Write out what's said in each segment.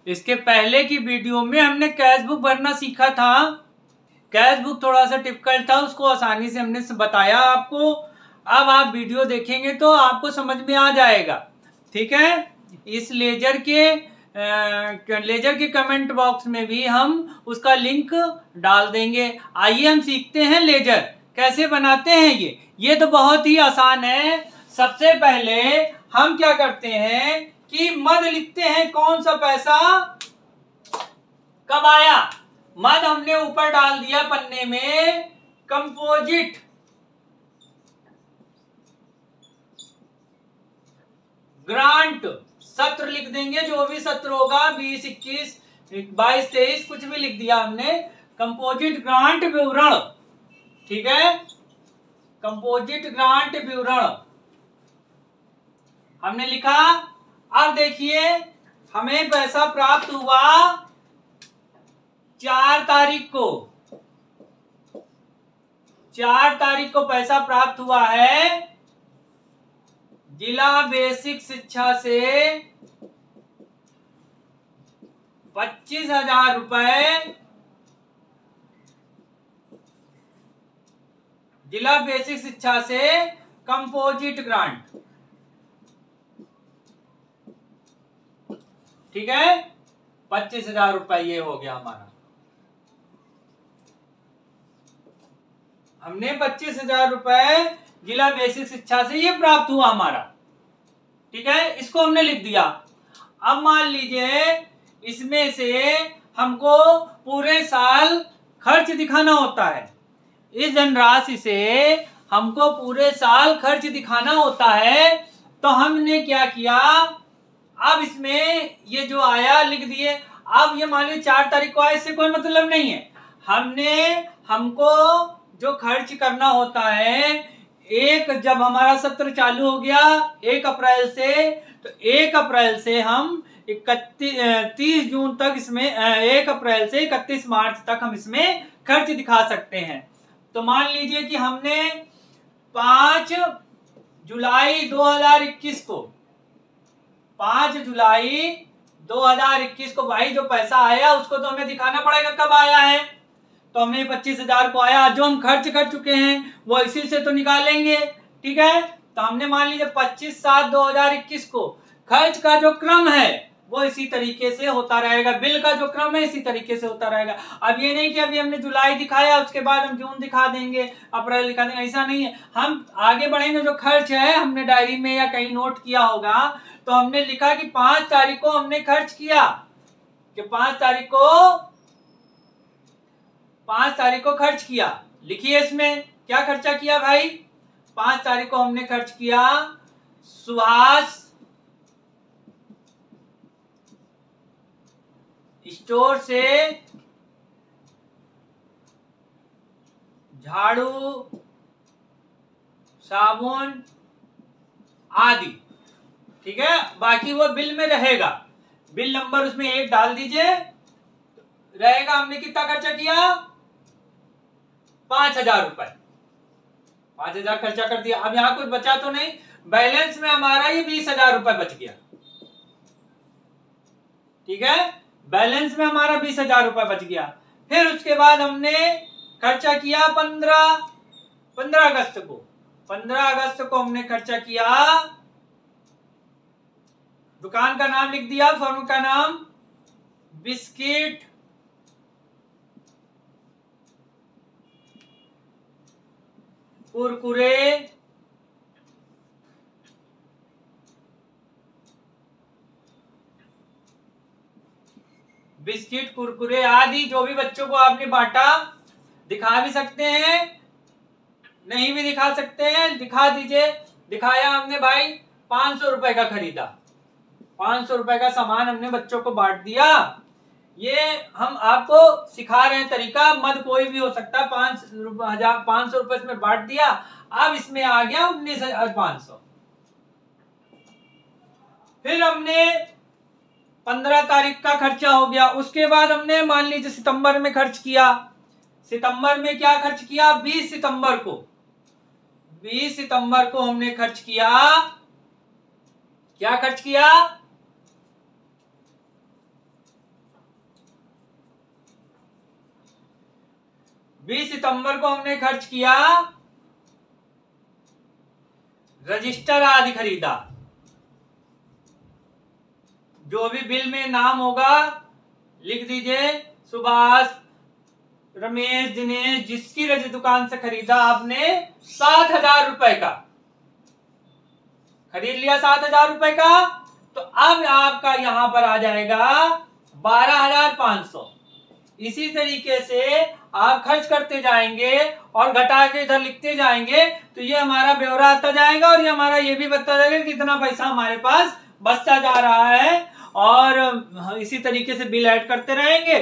इसके पहले की वीडियो में हमने कैश बुक भरना सीखा था। कैश बुक थोड़ा सा डिफिकल्ट था, उसको आसानी से हमने बताया आपको। अब आप वीडियो देखेंगे तो आपको समझ में आ जाएगा, ठीक है। इस लेजर के कमेंट बॉक्स में भी हम उसका लिंक डाल देंगे। आइए हम सीखते हैं लेजर कैसे बनाते हैं। ये तो बहुत ही आसान है। सबसे पहले हम क्या करते हैं कि मद लिखते हैं, कौन सा पैसा कब आया। मद हमने ऊपर डाल दिया पन्ने में, कंपोजिट ग्रांट सत्र लिख देंगे, जो भी सत्र होगा 20, 21, 22, 23 कुछ भी लिख दिया हमने। कंपोजिट ग्रांट विवरण, ठीक है, कंपोजिट ग्रांट विवरण हमने लिखा। अब देखिए हमें पैसा प्राप्त हुआ 4 तारीख को। 4 तारीख को पैसा प्राप्त हुआ है। जिला बेसिक शिक्षा से 25,000 रुपए, जिला बेसिक शिक्षा से कंपोजिट ग्रांट, ठीक है। 25,000 रुपए ये हो गया हमारा। हमने 25,000 रुपए जिला बेसिक शिक्षा से ये प्राप्त हुआ हमारा, ठीक है। इसको हमने लिख दिया। अब मान लीजिए इसमें से हमको पूरे साल खर्च दिखाना होता है। इस धनराशि से हमको पूरे साल खर्च दिखाना होता है। तो हमने क्या किया, अब इसमें ये जो आया लिख दिए। अब ये मान लीजिए 4 तारीख को आया, इससे कोई मतलब नहीं है। हमको जो खर्च करना होता है, जब हमारा सत्र चालू हो गया 1 अप्रैल से, तो 1 अप्रैल से हम 30 जून तक इसमें 1 अप्रैल से 31 मार्च तक हम इसमें खर्च दिखा सकते हैं। तो मान लीजिए कि हमने 5 जुलाई 2021 को 5 जुलाई 2021 को भाई जो पैसा आया उसको तो हमें दिखाना पड़ेगा कब आया है। तो हमें 25,000 को आया, जो हम खर्च कर चुके हैं वो इसी से तो निकालेंगे, ठीक है। तो हमने मान लीजिए 25/7/2021 को खर्च का जो क्रम है वो इसी तरीके से होता रहेगा, बिल का जो क्रम है इसी तरीके से होता रहेगा। अब ये नहीं कि अभी हमने जुलाई दिखाया उसके बाद हम जून दिखा देंगे, अप्रैल दिखा देंगे, ऐसा नहीं है। हम आगे बढ़ेंगे। जो खर्च है हमने डायरी में या कहीं नोट किया होगा, तो हमने लिखा कि 5 तारीख को हमने खर्च किया, कि 5 तारीख को खर्च किया। लिखिए इसमें क्या खर्चा किया भाई। 5 तारीख को हमने खर्च किया सुभाष स्टोर से झाड़ू, साबुन आदि, ठीक है। बाकी वो बिल में रहेगा, बिल नंबर उसमें 1 डाल दीजिए, रहेगा हमने कितना खर्चा किया 5,000 रुपए। 5,000 खर्चा कर दिया। अब यहां कुछ बचा तो नहीं, बैलेंस में हमारा ये 20,000 रुपए बच गया, ठीक है। बैलेंस में हमारा 20,000 रुपए बच गया। फिर उसके बाद हमने खर्चा किया 15 अगस्त को। 15 अगस्त को हमने खर्चा किया, दुकान का नाम लिख दिया, फर्म का नाम बिस्किट कुरकुरे बिस्किट कुरकुरे आदि, जो भी बच्चों को आपने बांटा। दिखा भी सकते हैं, नहीं भी दिखा सकते हैं, दिखा दीजिए। दिखाया हमने भाई 500 रुपए का खरीदा, 500 रुपए का सामान हमने बच्चों को बांट दिया। ये हम आपको सिखा रहे हैं तरीका, मद कोई भी हो सकता है। 500 रुपए इसमें बांट दिया। अब इसमें आ गया 19,500। फिर हमने 15 तारीख का खर्चा हो गया। उसके बाद हमने मान लीजिए सितंबर में खर्च किया। सितंबर में क्या खर्च किया, 20 सितंबर को। 20 सितंबर को हमने खर्च किया, क्या खर्च किया, 20 सितंबर को हमने खर्च किया, रजिस्टर आदि खरीदा, जो भी बिल में नाम होगा लिख दीजिए, सुभाष, रमेश, दिनेश, जिसकी दुकान से खरीदा आपने 7,000 रुपए का खरीद लिया, 7,000 रुपए का, तो अब आपका यहां पर आ जाएगा 12,500। इसी तरीके से आप खर्च करते जाएंगे और घटा के इधर लिखते जाएंगे, तो ये हमारा ब्यौरा आता जाएगा और ये हमारा ये भी बताया जाएगा कि कितना पैसा हमारे पास बचता जा रहा है, और इसी तरीके से बिल ऐड करते रहेंगे,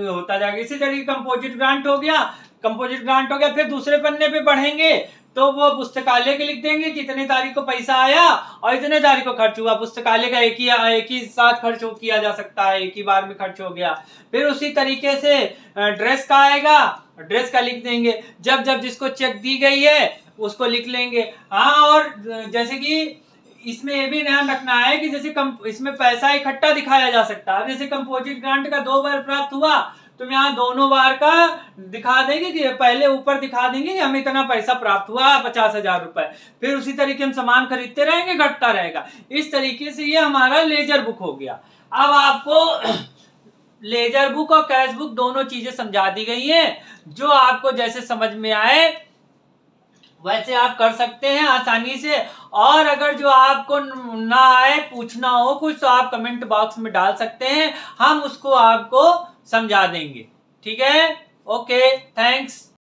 होता जाएगा। इसी तरीके कंपोजिट ग्रांट हो गया, कंपोजिट ग्रांट हो गया, फिर दूसरे पन्ने पे बढ़ेंगे तो वो पुस्तकालय के लिख देंगे कि इतने तारीख को पैसा आया और इतने तारीख को खर्च हुआ। पुस्तकालय का एक ही साथ खर्च किया जा सकता है, एक ही बार में खर्च हो गया। फिर उसी तरीके से ड्रेस का आएगा, ड्रेस का लिख देंगे, जब जब जिसको चेक दी गई है उसको लिख लेंगे। हाँ, और जैसे कि इसमें ये भी ध्यान रखना है कि जैसे इसमें पैसा इकट्ठा दिखाया जा सकता है। जैसे कंपोजिट ग्रांट का 2 बार प्राप्त हुआ तो यहाँ दोनों बार का दिखा देंगे कि पहले ऊपर दिखा देंगे कि हमें इतना पैसा प्राप्त हुआ 50,000 रुपए, फिर उसी तरीके हम सामान खरीदते रहेंगे, घटता रहेगा। इस तरीके से ये हमारा लेजर बुक हो गया। अब आपको लेजर बुक और कैश बुक दोनों चीजें समझा दी गई हैं, जो आपको जैसे समझ में आए वैसे आप कर सकते हैं आसानी से। और अगर जो आपको ना आए, पूछना हो कुछ, तो आप कमेंट बॉक्स में डाल सकते हैं, हम उसको आपको समझा देंगे। ठीक है, ओके, थैंक्स।